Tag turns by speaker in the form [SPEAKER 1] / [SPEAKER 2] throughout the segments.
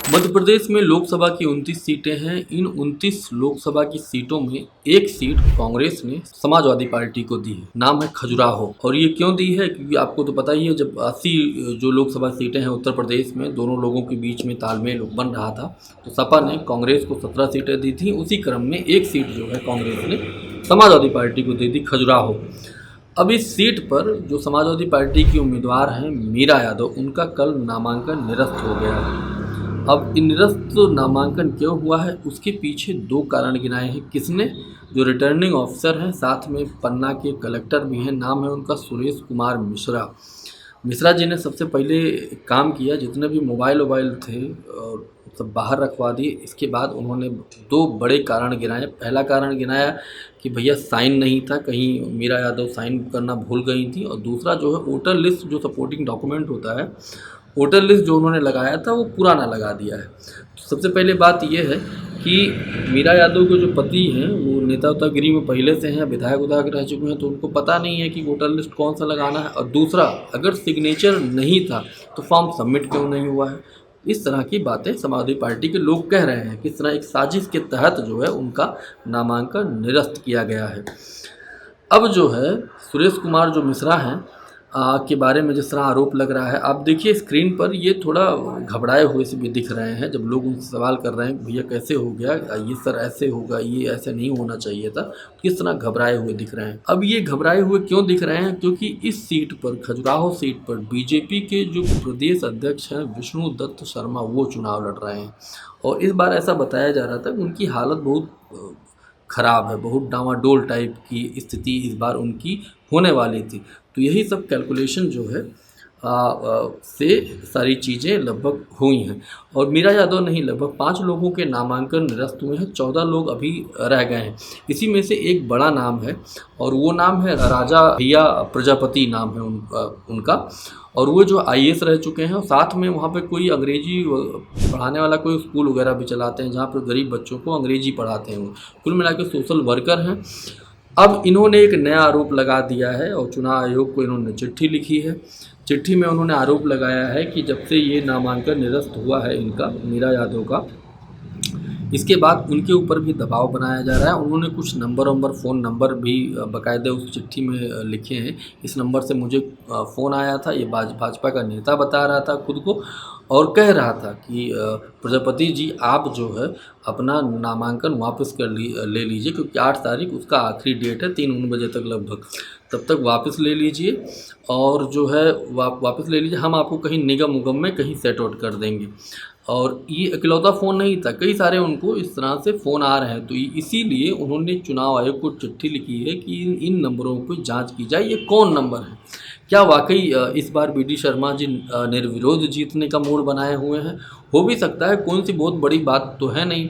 [SPEAKER 1] मध्य प्रदेश में लोकसभा की 29 सीटें हैं। इन 29 लोकसभा की सीटों में एक सीट कांग्रेस ने समाजवादी पार्टी को दी है। नाम है खजुराहो। और ये क्यों दी है, क्योंकि आपको तो पता ही है, जब 80 जो लोकसभा सीटें हैं उत्तर प्रदेश में, दोनों लोगों के बीच में तालमेल बन रहा था, तो सपा ने कांग्रेस को 17 सीटें दी थी। उसी क्रम में एक सीट जो है कांग्रेस ने समाजवादी पार्टी को दे दी, खजुराहो। अब इस सीट पर जो समाजवादी पार्टी की उम्मीदवार हैं मीरा यादव, उनका कल नामांकन निरस्त हो गया है। अब इन निरस्त नामांकन क्यों हुआ है, उसके पीछे दो कारण गिनाए हैं किसने। जो रिटर्निंग ऑफिसर हैं, साथ में पन्ना के कलेक्टर भी हैं, नाम है उनका सुरेश कुमार मिश्रा। मिश्रा जी ने सबसे पहले काम किया, जितने भी मोबाइल थे और सब बाहर रखवा दिए। इसके बाद उन्होंने दो बड़े कारण गिनाए। पहला कारण गिनाया कि भैया साइन नहीं था, कहीं मीरा यादव साइन करना भूल गई थी। और दूसरा जो है वोटर लिस्ट, जो सपोर्टिंग डॉक्यूमेंट होता है, वोटर लिस्ट जो उन्होंने लगाया था वो पुराना लगा दिया है। तो सबसे पहले बात यह है कि मीरा यादव के जो पति हैं वो नेतागिरी में पहले से हैं, विधायक रह चुके हैं, तो उनको पता नहीं है कि वोटर लिस्ट कौन सा लगाना है। और दूसरा, अगर सिग्नेचर नहीं था तो फॉर्म सबमिट क्यों नहीं हुआ है। इस तरह की बातें समाजवादी पार्टी के लोग कह रहे हैं। किस तरह एक साजिश के तहत जो है उनका नामांकन निरस्त किया गया है। अब जो है सुरेश कुमार जो मिश्रा हैं के बारे में जिस तरह आरोप लग रहा है, आप देखिए स्क्रीन पर, ये थोड़ा घबराए हुए से भी दिख रहे हैं। जब लोग उनसे सवाल कर रहे हैं भैया कैसे हो गया, ये सर ऐसे होगा, ये ऐसे नहीं होना चाहिए था, किस तरह घबराए हुए दिख रहे हैं। अब ये घबराए हुए क्यों दिख रहे हैं, क्योंकि इस सीट पर, खजुराहो सीट पर, बीजेपी के जो प्रदेश अध्यक्ष हैं विष्णु दत्त शर्मा, वो चुनाव लड़ रहे हैं। और इस बार ऐसा बताया जा रहा था कि उनकी हालत बहुत ख़राब है, बहुत डामाडोल टाइप की स्थिति इस बार उनकी होने वाली थी। तो यही सब कैलकुलेशन जो है से सारी चीज़ें लगभग हुई हैं। और मीरा यादव नहीं, लगभग 5 लोगों के नामांकन निरस्त हुए हैं, 14 लोग अभी रह गए हैं। इसी में से एक बड़ा नाम है और वो नाम है राजा भैया प्रजापति, नाम है उनका। और वो जो IAS रह चुके हैं, और साथ में वहाँ पे कोई अंग्रेजी पढ़ाने वाला कोई स्कूल वगैरह भी चलाते हैं, जहाँ पर गरीब बच्चों को अंग्रेजी पढ़ाते हैं। वो कुल मिला के सोशल वर्कर हैं। अब इन्होंने एक नया आरोप लगा दिया है और चुनाव आयोग को इन्होंने चिट्ठी लिखी है। चिट्ठी में उन्होंने आरोप लगाया है कि जब से ये नामांकन निरस्त हुआ है इनका, मीरा यादव का, इसके बाद उनके ऊपर भी दबाव बनाया जा रहा है। उन्होंने कुछ फ़ोन नंबर भी बाकायदे उस चिट्ठी में लिखे हैं। इस नंबर से मुझे फ़ोन आया था, ये भाजपा का नेता बता रहा था खुद को, और कह रहा था कि प्रजापति जी आप जो है अपना नामांकन वापस ले लीजिए, क्योंकि 8 तारीख उसका आखिरी डेट है, 3 बजे तक लगभग, तब तक वापस ले लीजिए। और जो है वापस ले लीजिए, हम आपको कहीं निगम उगम में कहीं सेट आउट कर देंगे। और ये इकलौता फ़ोन नहीं था, कई सारे उनको इस तरह से फ़ोन आ रहे हैं। तो इसीलिए उन्होंने चुनाव आयोग को चिट्ठी लिखी है कि इन नंबरों पर जांच की जाए, ये कौन नंबर है। क्या वाकई इस बार BD शर्मा जी निर्विरोध जीतने का मूड बनाए हुए हैं। हो भी सकता है, कौन सी बहुत बड़ी बात तो है नहीं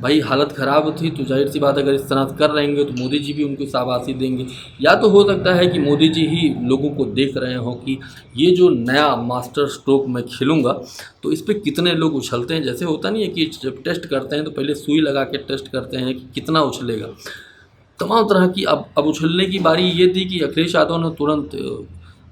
[SPEAKER 1] भाई। हालत ख़राब थी तो जाहिर सी बात, अगर इस तरह कर रहेंगे तो मोदी जी भी उनको शाबाशी देंगे। या तो हो सकता है कि मोदी जी ही लोगों को देख रहे हों कि ये जो नया मास्टर स्ट्रोक मैं खेलूँगा तो इस पर कितने लोग उछलते हैं। जैसे होता नहीं है कि जब टेस्ट करते हैं तो पहले सुई लगा के टेस्ट करते हैं कि कितना उछलेगा। तमाम तरह की अब उछलने की बारी ये थी कि अखिलेश यादव ने तुरंत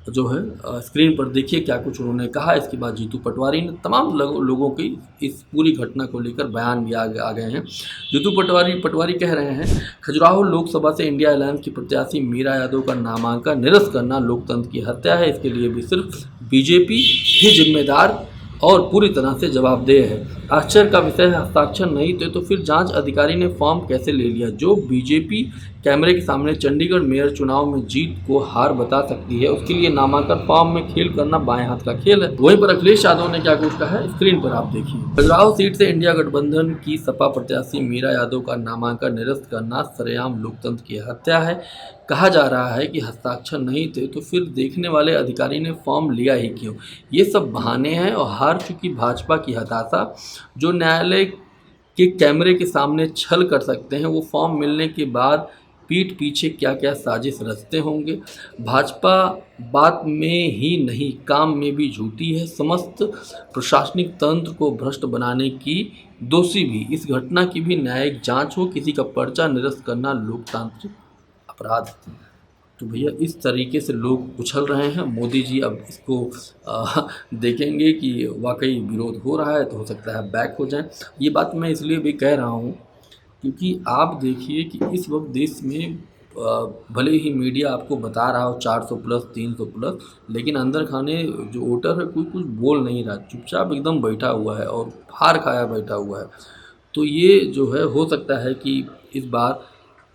[SPEAKER 1] जो है स्क्रीन पर देखिए क्या कुछ उन्होंने कहा। इसके बाद जीतू पटवारी ने तमाम लोगों की इस पूरी घटना को लेकर बयान भी आ गए हैं। जीतू पटवारी कह रहे हैं, खजुराहो लोकसभा से इंडिया अलायंस की प्रत्याशी मीरा यादव का नामांकन निरस्त करना लोकतंत्र की हत्या है। इसके लिए भी सिर्फ बीजेपी ही जिम्मेदार और पूरी तरह से जवाबदेह है। आश्चर्य का विषय है, हस्ताक्षर नहीं थे तो फिर जांच अधिकारी ने फॉर्म कैसे ले लिया। जो बीजेपी कैमरे के सामने चंडीगढ़ मेयर चुनाव में जीत को हार बता सकती है, उसके लिए नामांकन फॉर्म में खेल करना बाएं हाथ का खेल है। वहीं पर अखिलेश यादव ने क्या कुछ कहा है, स्क्रीन पर आप देखिए। खजुराहो सीट से इंडिया गठबंधन की सपा प्रत्याशी मीरा यादव का नामांकन निरस्त करना सरेआम लोकतंत्र की हत्या है। कहा जा रहा है कि हस्ताक्षर नहीं थे तो फिर देखने वाले अधिकारी ने फॉर्म लिया ही क्यों। ये सब बहाने हैं और हार चुकी भाजपा की हताशा। जो न्यायालय के कैमरे के सामने छल कर सकते हैं, वो फॉर्म मिलने के बाद पीठ पीछे क्या क्या साजिश रचते होंगे। भाजपा बात में ही नहीं, काम में भी झूठी है। समस्त प्रशासनिक तंत्र को भ्रष्ट बनाने की दोषी भी। इस घटना की भी न्यायिक जांच हो। किसी का पर्चा निरस्त करना लोकतांत्रिक अपराध। तो भैया इस तरीके से लोग उछल रहे हैं। मोदी जी अब इसको देखेंगे कि वाकई विरोध हो रहा है तो हो सकता है बैक हो जाए। ये बात मैं इसलिए भी कह रहा हूँ क्योंकि आप देखिए कि इस वक्त देश में भले ही मीडिया आपको बता रहा हो 400 प्लस 300 प्लस, लेकिन अंदर खाने जो वोटर है कोई कुछ बोल नहीं रहा, चुपचाप एकदम बैठा हुआ है और फार खाया बैठा हुआ है। तो ये जो है हो सकता है कि इस बार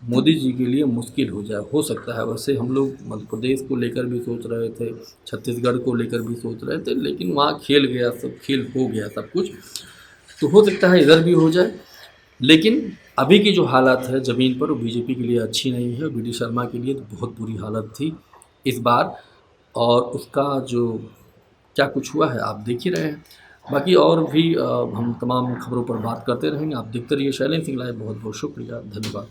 [SPEAKER 1] मोदी जी के लिए मुश्किल हो जाए, हो सकता है। वैसे हम लोग मध्य प्रदेश को लेकर भी सोच रहे थे, छत्तीसगढ़ को लेकर भी सोच रहे थे, लेकिन वहाँ खेल गया सब, खेल हो गया सब कुछ। तो हो सकता है इधर भी हो जाए, लेकिन अभी की जो हालत है ज़मीन पर वो बीजेपी के लिए अच्छी नहीं है। वी डी शर्मा के लिए तो बहुत बुरी हालत थी इस बार, और उसका जो क्या कुछ हुआ है आप देख ही रहे हैं। बाकी और भी हम तमाम खबरों पर बात करते रहेंगे। आप देखते रहिए शैलेंद्र सिंह लाइव। बहुत बहुत शुक्रिया, धन्यवाद।